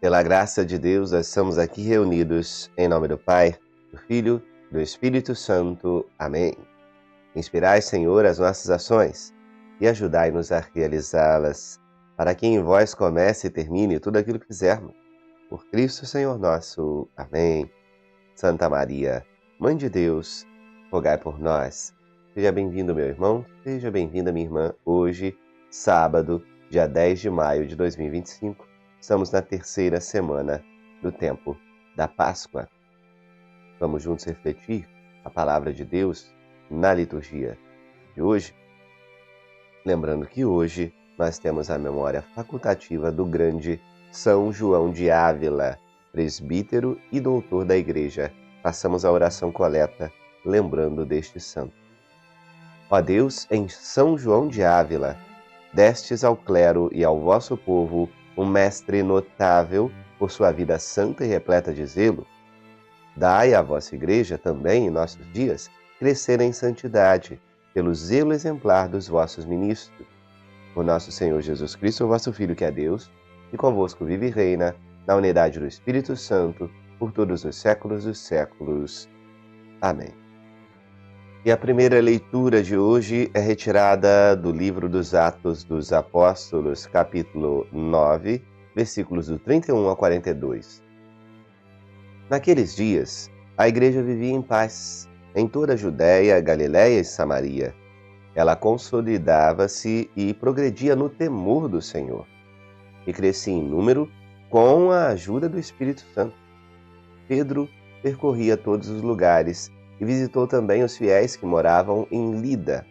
Pela graça de Deus, nós estamos aqui reunidos em nome do Pai, do Filho e do Espírito Santo. Amém. Inspirai, Senhor, as nossas ações e ajudai-nos a realizá-las, para que em vós comece e termine tudo aquilo que fizermos. Por Cristo, Senhor nosso. Amém. Santa Maria, Mãe de Deus, rogai por nós. Seja bem-vindo, meu irmão, seja bem-vinda, minha irmã. Hoje, sábado, dia 10 de maio de 2025, estamos na terceira semana do tempo da Páscoa. Vamos juntos refletir a palavra de Deus na liturgia de hoje. Lembrando que hoje nós temos a memória facultativa do grande São João de Ávila, presbítero e doutor da Igreja. Façamos a oração coleta, lembrando deste santo. Ó Deus, em São João de Ávila, destes ao clero e ao vosso povo um mestre notável por sua vida santa e repleta de zelo. Dai à vossa Igreja também, em nossos dias, crescer em santidade, pelo zelo exemplar dos vossos ministros. Por nosso Senhor Jesus Cristo, vosso Filho, que é Deus, e convosco vive e reina, na unidade do Espírito Santo, por todos os séculos dos séculos. Amém. E a primeira leitura de hoje é retirada do livro dos Atos dos Apóstolos, capítulo 9, versículos do 31 ao 42. Naqueles dias, a igreja vivia em paz, em toda a Judéia, Galiléia e Samaria. Ela consolidava-se e progredia no temor do Senhor, e crescia em número com a ajuda do Espírito Santo. Pedro percorria todos os lugares e visitou também os fiéis que moravam em Lida.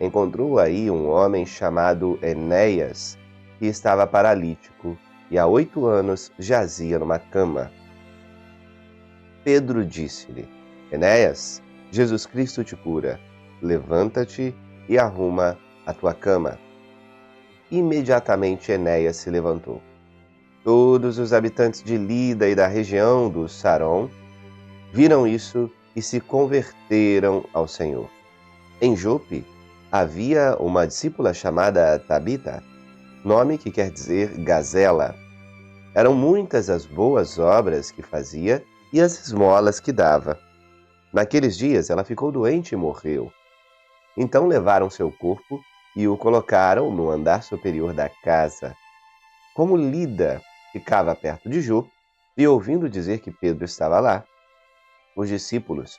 Encontrou aí um homem chamado Enéas, que estava paralítico e há 8 anos jazia numa cama. Pedro disse-lhe: Enéas, Jesus Cristo te cura. Levanta-te e arruma a tua cama. Imediatamente Enéas se levantou. Todos os habitantes de Lida e da região do Saron viram isso e se converteram ao Senhor. Em Jope havia uma discípula chamada Tabita, nome que quer dizer gazela. Eram muitas as boas obras que fazia e as esmolas que dava. Naqueles dias ela ficou doente e morreu. Então levaram seu corpo e o colocaram no andar superior da casa. Como Lida ficava perto de Jope, e ouvindo dizer que Pedro estava lá, os discípulos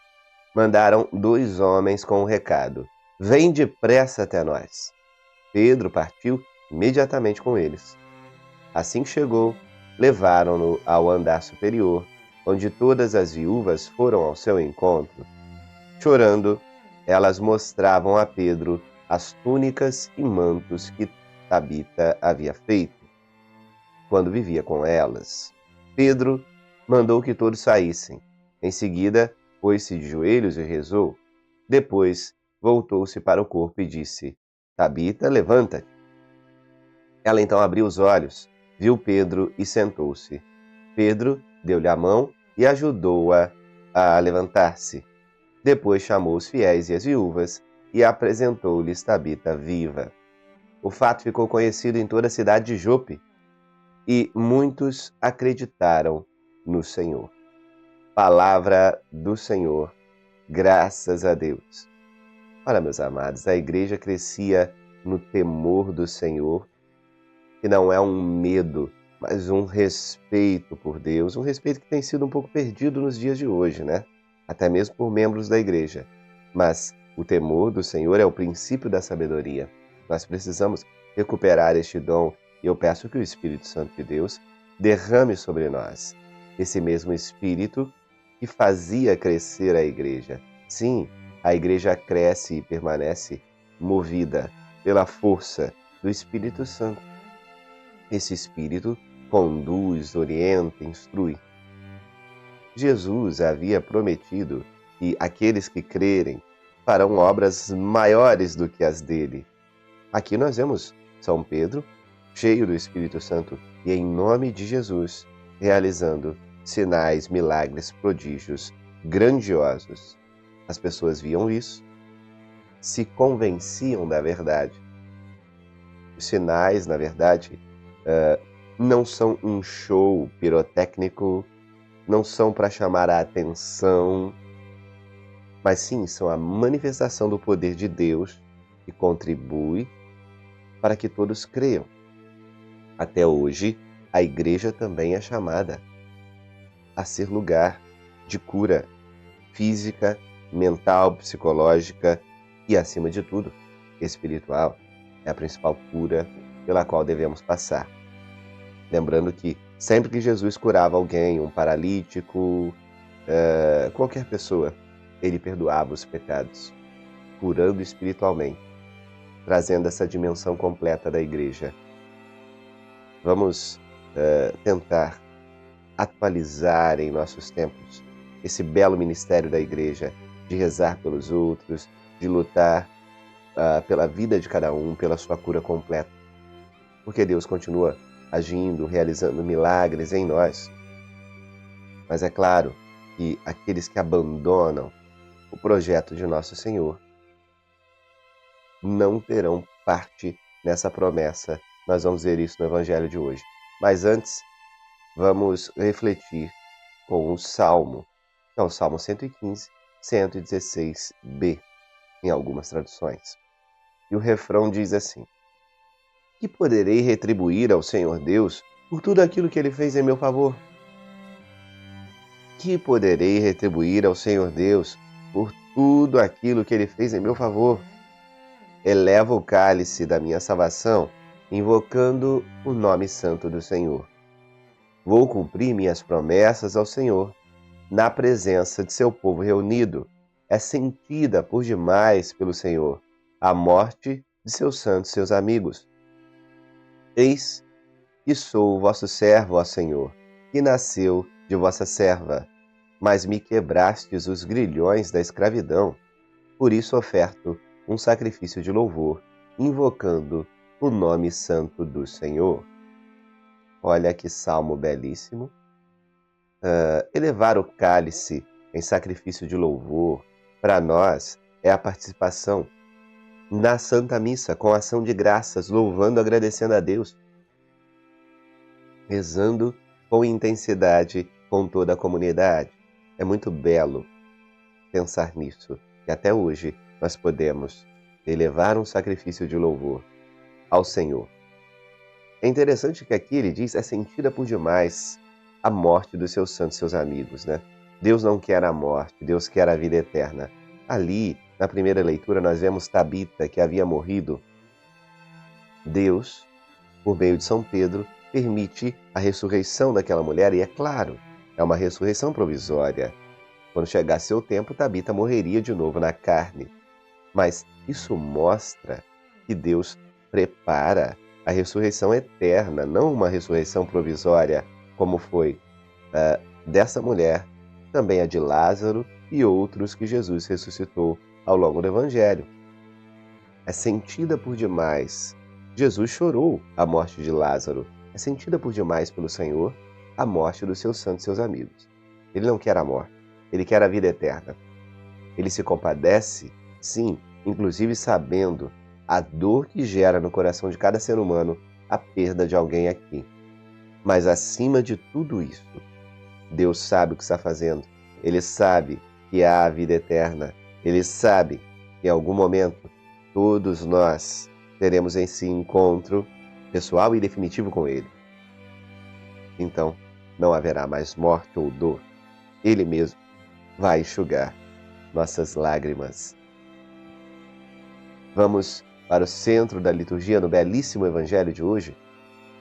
mandaram 2 homens com o recado: Vem depressa até nós. Pedro partiu imediatamente com eles. Assim que chegou, levaram-no ao andar superior, onde todas as viúvas foram ao seu encontro. Chorando, elas mostravam a Pedro as túnicas e mantos que Tabita havia feito quando vivia com elas. Pedro mandou que todos saíssem. Em seguida, pôs-se de joelhos e rezou. Depois, voltou-se para o corpo e disse: Tabita, levanta-te. Ela então abriu os olhos, viu Pedro e sentou-se. Pedro deu-lhe a mão e ajudou-a a levantar-se. Depois chamou os fiéis e as viúvas e apresentou-lhes Tabita viva. O fato ficou conhecido em toda a cidade de Jope e muitos acreditaram no Senhor. Palavra do Senhor, graças a Deus. Olha, meus amados, a igreja crescia no temor do Senhor, que não é um medo, mas um respeito por Deus, um respeito que tem sido um pouco perdido nos dias de hoje, né? Até mesmo por membros da igreja. Mas o temor do Senhor é o princípio da sabedoria. Nós precisamos recuperar este dom e eu peço que o Espírito Santo de Deus derrame sobre nós esse mesmo Espírito que fazia crescer a igreja. Sim, a igreja cresce e permanece movida pela força do Espírito Santo. Esse Espírito conduz, orienta, instrui. Jesus havia prometido que aqueles que crerem farão obras maiores do que as dele. Aqui nós vemos São Pedro, cheio do Espírito Santo e em nome de Jesus, realizando sinais, milagres, prodígios grandiosos. As pessoas viam isso, se convenciam da verdade. Os sinais, na verdade, não são um show pirotécnico, não são para chamar a atenção, mas sim são a manifestação do poder de Deus que contribui para que todos creiam. Até hoje, a igreja também é chamada a ser lugar de cura física, mental, psicológica e, acima de tudo, espiritual. É a principal cura pela qual devemos passar. Lembrando que sempre que Jesus curava alguém, um paralítico, qualquer pessoa, ele perdoava os pecados, curando espiritualmente, trazendo essa dimensão completa da igreja. Vamos tentar atualizar em nossos tempos esse belo ministério da igreja, de rezar pelos outros, de lutar pela vida de cada um, pela sua cura completa. Porque Deus continua agindo, realizando milagres em nós. Mas é claro que aqueles que abandonam o projeto de Nosso Senhor não terão parte nessa promessa. Nós vamos ver isso no Evangelho de hoje. Mas antes, vamos refletir com o Salmo, que é o Salmo 115, 116b, em algumas traduções. E o refrão diz assim: que poderei retribuir ao Senhor Deus por tudo aquilo que Ele fez em meu favor? Que poderei retribuir ao Senhor Deus por tudo aquilo que Ele fez em meu favor? Eleva o cálice da minha salvação, invocando o nome santo do Senhor. Vou cumprir minhas promessas ao Senhor, na presença de seu povo reunido. É sentida por demais pelo Senhor a morte de seus santos, seus amigos. Eis que sou o vosso servo, ó Senhor, que nasceu de vossa serva, mas me quebrastes os grilhões da escravidão. Por isso oferto um sacrifício de louvor, invocando o nome santo do Senhor. Olha que salmo belíssimo. Elevar o cálice em sacrifício de louvor, para nós, é a participação na Santa Missa, com ação de graças, louvando, agradecendo a Deus, rezando com intensidade com toda a comunidade. É muito belo pensar nisso, que até hoje nós podemos elevar um sacrifício de louvor ao Senhor. É interessante que aqui ele diz, é sentida por demais a morte dos seus santos, seus amigos, né? Deus não quer a morte, Deus quer a vida eterna. Ali, na primeira leitura, nós vemos Tabita, que havia morrido. Deus, por meio de São Pedro, permite a ressurreição daquela mulher, e é claro, é uma ressurreição provisória. Quando chegasse o tempo, Tabita morreria de novo na carne. Mas isso mostra que Deus prepara a ressurreição eterna, não uma ressurreição provisória, como foi dessa mulher, também a de Lázaro e outros que Jesus ressuscitou ao longo do Evangelho. É sentida por demais. Jesus chorou a morte de Lázaro. É sentida por demais pelo Senhor a morte dos seus santos, seus amigos. Ele não quer a morte, ele quer a vida eterna. Ele se compadece, sim, inclusive sabendo a dor que gera no coração de cada ser humano a perda de alguém aqui. Mas acima de tudo isso, Deus sabe o que está fazendo. Ele sabe que há a vida eterna. Ele sabe que em algum momento todos nós teremos esse encontro pessoal e definitivo com Ele. Então, não haverá mais morte ou dor. Ele mesmo vai enxugar nossas lágrimas. Vamos para o centro da liturgia no belíssimo Evangelho de hoje.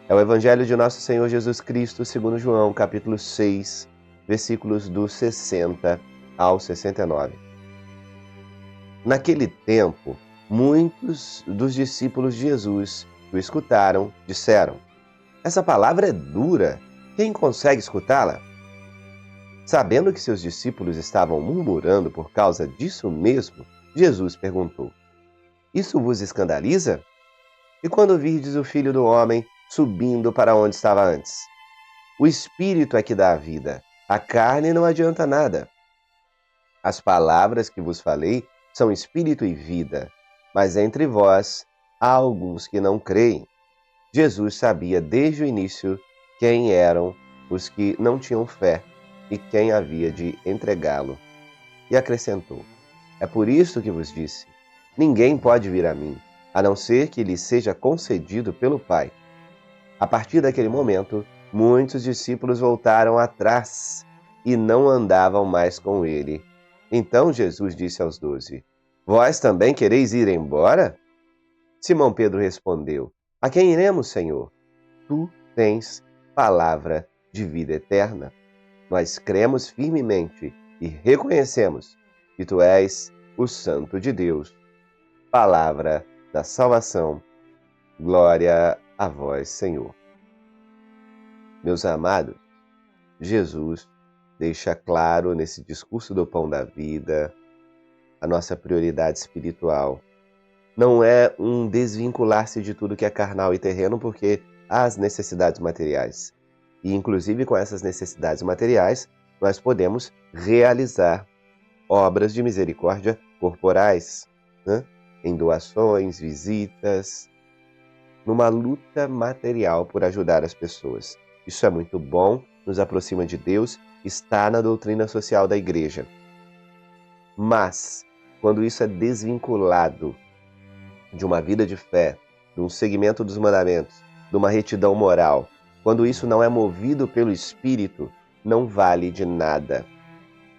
É o Evangelho de Nosso Senhor Jesus Cristo, segundo João, capítulo 6, versículos do 60 ao 69. Naquele tempo, muitos dos discípulos de Jesus que o escutaram disseram: essa palavra é dura, quem consegue escutá-la? Sabendo que seus discípulos estavam murmurando por causa disso mesmo, Jesus perguntou: isso vos escandaliza? E quando virdes o Filho do Homem subindo para onde estava antes? O Espírito é que dá a vida, a carne não adianta nada. As palavras que vos falei são espírito e vida, mas entre vós há alguns que não creem. Jesus sabia desde o início quem eram os que não tinham fé e quem havia de entregá-lo. E acrescentou: É por isso que vos disse: ninguém pode vir a mim, a não ser que lhe seja concedido pelo Pai. A partir daquele momento, muitos discípulos voltaram atrás e não andavam mais com ele. Então Jesus disse aos 12: Vós também quereis ir embora? Simão Pedro respondeu: A quem iremos, Senhor? Tu tens palavra de vida eterna. Nós cremos firmemente e reconhecemos que tu és o Santo de Deus. Palavra da salvação. Glória a vós, Senhor. Meus amados, Jesus deixa claro nesse discurso do pão da vida a nossa prioridade espiritual. Não é um desvincular-se de tudo que é carnal e terreno, porque há as necessidades materiais. E, inclusive, com essas necessidades materiais, nós podemos realizar obras de misericórdia corporais, né? Em doações, visitas, numa luta material por ajudar as pessoas. Isso é muito bom, nos aproxima de Deus, está na doutrina social da igreja. Mas, quando isso é desvinculado de uma vida de fé, de um seguimento dos mandamentos, de uma retidão moral, quando isso não é movido pelo Espírito, não vale de nada.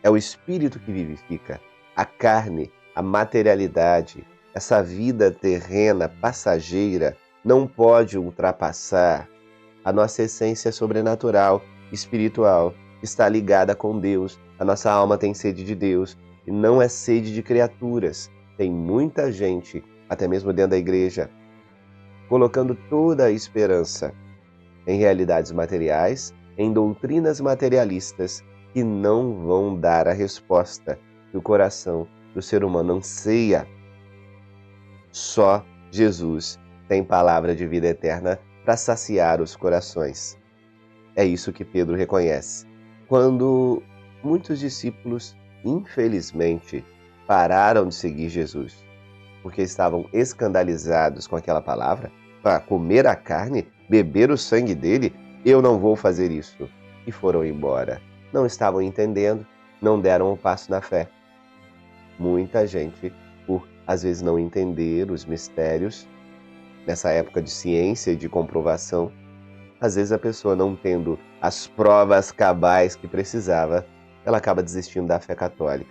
É o Espírito que vivifica. A carne, a materialidade, essa vida terrena, passageira, não pode ultrapassar a nossa essência sobrenatural, espiritual, está ligada com Deus. A nossa alma tem sede de Deus e não é sede de criaturas. Tem muita gente, até mesmo dentro da igreja, colocando toda a esperança em realidades materiais, em doutrinas materialistas que não vão dar a resposta que o coração do ser humano anseia. Só Jesus tem palavra de vida eterna para saciar os corações. É isso que Pedro reconhece. Quando muitos discípulos, infelizmente, pararam de seguir Jesus, porque estavam escandalizados com aquela palavra, para comer a carne, beber o sangue dele, eu não vou fazer isso. E foram embora. Não estavam entendendo, não deram um passo na fé. Muita gente, por às vezes não entender os mistérios, nessa época de ciência e de comprovação, às vezes a pessoa não tendo as provas cabais que precisava, ela acaba desistindo da fé católica.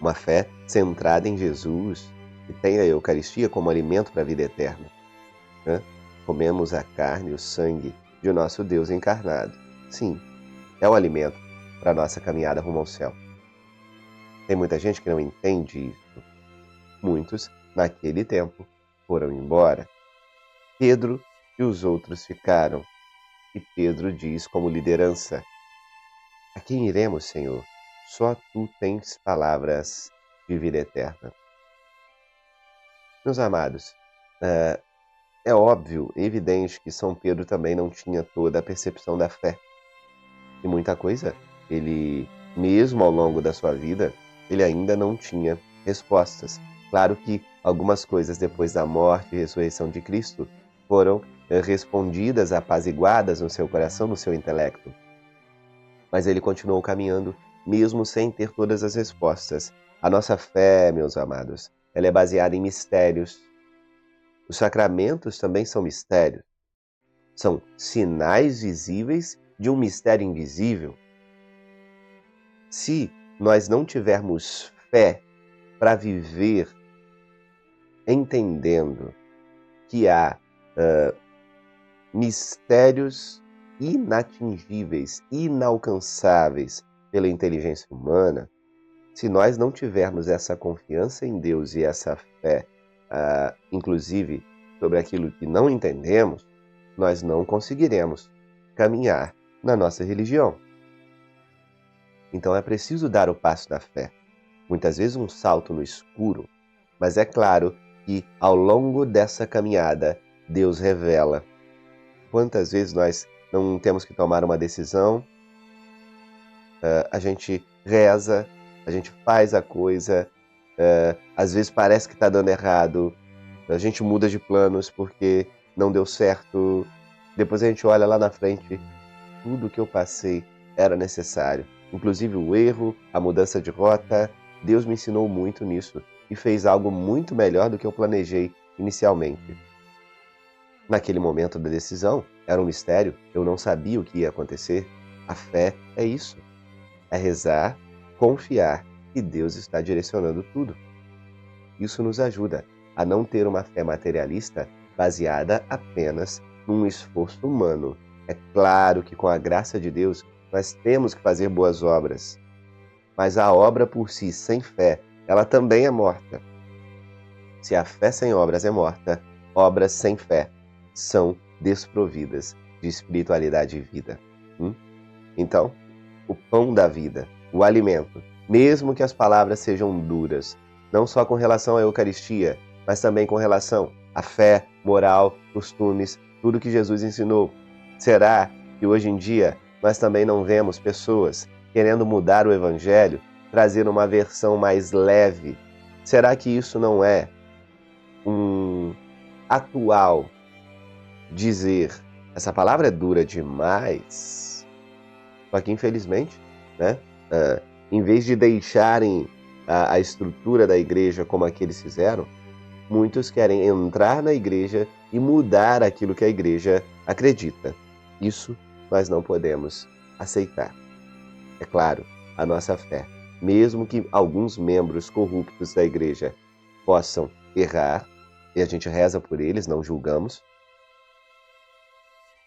Uma fé centrada em Jesus, que tem a Eucaristia como alimento para a vida eterna. Né? Comemos a carne e o sangue de nosso Deus encarnado. Sim, é o alimento para a nossa caminhada rumo ao céu. Tem muita gente que não entende isso. Muitos, naquele tempo, foram embora. Pedro e os outros ficaram. E Pedro diz como liderança: A quem iremos, Senhor? Só tu tens palavras de vida eterna. Meus amados, é óbvio, evidente que São Pedro também não tinha toda a percepção da fé. E muita coisa, ele, mesmo ao longo da sua vida, ele ainda não tinha respostas. Claro que algumas coisas depois da morte e ressurreição de Cristo foram respondidas, apaziguadas no seu coração, no seu intelecto. Mas ele continuou caminhando, mesmo sem ter todas as respostas. A nossa fé, meus amados, ela é baseada em mistérios. Os sacramentos também são mistérios. São sinais visíveis de um mistério invisível. Se nós não tivermos fé para viver entendendo que há mistérios inatingíveis, inalcançáveis pela inteligência humana, se nós não tivermos essa confiança em Deus e essa fé, inclusive sobre aquilo que não entendemos, nós não conseguiremos caminhar na nossa religião. Então é preciso dar o passo da fé. Muitas vezes um salto no escuro, mas é claro que ao longo dessa caminhada, Deus revela. Quantas vezes nós não temos que tomar uma decisão, a gente reza, a gente faz a coisa, às vezes parece que está dando errado, a gente muda de planos porque não deu certo, Depois a gente olha lá na frente, tudo que eu passei era necessário. Inclusive o erro, a mudança de rota. Deus me ensinou muito nisso e fez algo muito melhor do que eu planejei inicialmente. Naquele momento da decisão, era um mistério, eu não sabia o que ia acontecer. A fé é isso, é rezar, confiar que Deus está direcionando tudo. Isso nos ajuda a não ter uma fé materialista baseada apenas num esforço humano. É claro que com a graça de Deus nós temos que fazer boas obras, mas a obra por si sem fé, ela também é morta. Se a fé sem obras é morta, obras sem fé são desprovidas de espiritualidade e vida. Então, o pão da vida, o alimento, mesmo que as palavras sejam duras, não só com relação à Eucaristia, mas também com relação à fé, moral, costumes, tudo que Jesus ensinou. Será que hoje em dia nós também não vemos pessoas querendo mudar o Evangelho, trazer uma versão mais leve? Será que isso não é um atual dizer, essa palavra é dura demais? Só que infelizmente, né, em vez de deixarem a estrutura da igreja como aqueles fizeram, muitos querem entrar na igreja e mudar aquilo que a igreja acredita. Isso nós não podemos aceitar. É claro, a nossa fé, mesmo que alguns membros corruptos da igreja possam errar, e a gente reza por eles, não julgamos,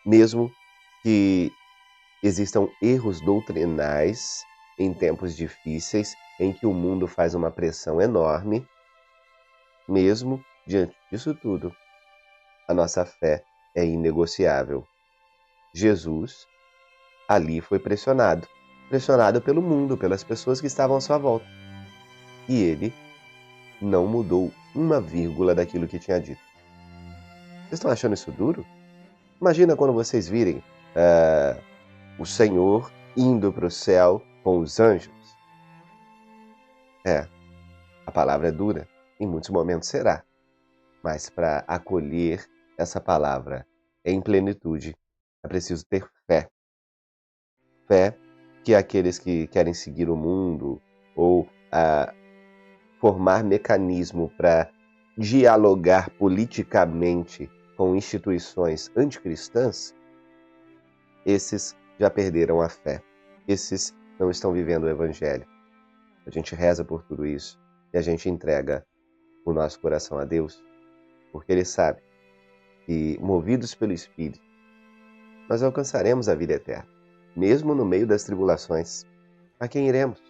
mesmo que existam erros doutrinais em tempos difíceis, em que o mundo faz uma pressão enorme, mesmo diante disso tudo, a nossa fé é inegociável. Jesus ali foi pressionado pelo mundo, pelas pessoas que estavam à sua volta. E ele não mudou uma vírgula daquilo que tinha dito. Vocês estão achando isso duro? Imagina quando vocês virem o Senhor indo para o céu com os anjos. A palavra é dura, em muitos momentos será. Mas para acolher essa palavra em plenitude, é preciso ter fé. Fé que aqueles que querem seguir o mundo ou formar mecanismo para dialogar politicamente com instituições anticristãs, esses já perderam a fé. Esses não estão vivendo o Evangelho. A gente reza por tudo isso e a gente entrega o nosso coração a Deus, porque Ele sabe que, movidos pelo Espírito, nós alcançaremos a vida eterna, mesmo no meio das tribulações. A quem iremos?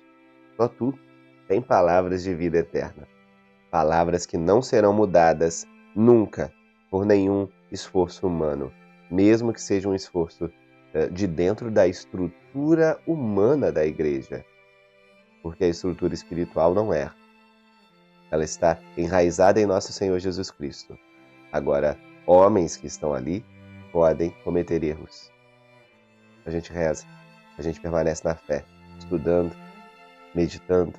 Só tu tem palavras de vida eterna, palavras que não serão mudadas nunca por nenhum esforço humano, mesmo que seja um esforço de dentro da estrutura humana da igreja, porque a estrutura espiritual não erra. Ela está enraizada em nosso Senhor Jesus Cristo. Agora, homens que estão ali podem cometer erros. A gente reza, a gente permanece na fé, estudando, meditando,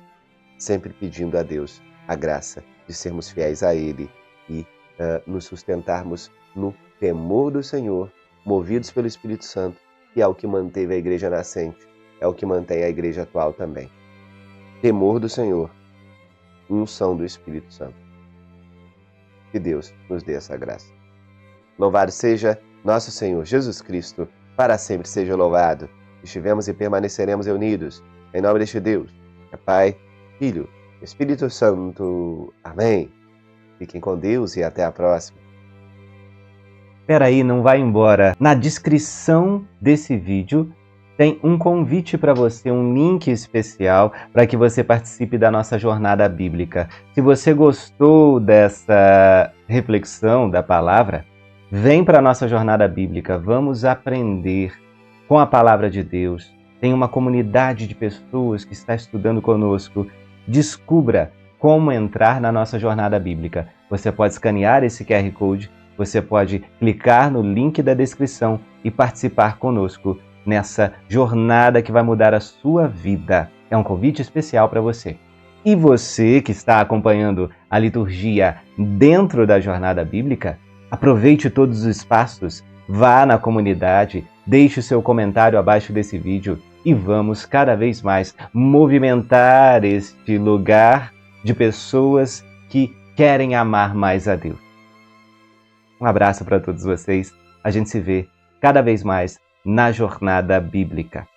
sempre pedindo a Deus a graça de sermos fiéis a Ele e nos sustentarmos no temor do Senhor, movidos pelo Espírito Santo, que é o que manteve a igreja nascente, é o que mantém a igreja atual também. Temor do Senhor, unção do Espírito Santo. Que Deus nos dê essa graça. Louvado seja nosso Senhor Jesus Cristo, para sempre seja louvado. Estivemos e permaneceremos unidos, em nome deste Deus, que é Pai, Filho, Espírito Santo. Amém. Fiquem com Deus e até a próxima. Espera aí, não vai embora. Na descrição desse vídeo tem um convite para você, um link especial para que você participe da nossa jornada bíblica. Se você gostou dessa reflexão da palavra, vem para a nossa jornada bíblica. Vamos aprender com a palavra de Deus. Tem uma comunidade de pessoas que está estudando conosco. Descubra como entrar na nossa jornada bíblica. Você pode escanear esse QR Code, você pode clicar no link da descrição e participar conosco nessa jornada que vai mudar a sua vida. É um convite especial para você. E você que está acompanhando a liturgia dentro da jornada bíblica, aproveite todos os espaços vá na comunidade, deixe o seu comentário abaixo desse vídeo e vamos cada vez mais movimentar este lugar de pessoas que querem amar mais a Deus. Um abraço para todos vocês. A gente se vê cada vez mais na Jornada Bíblica.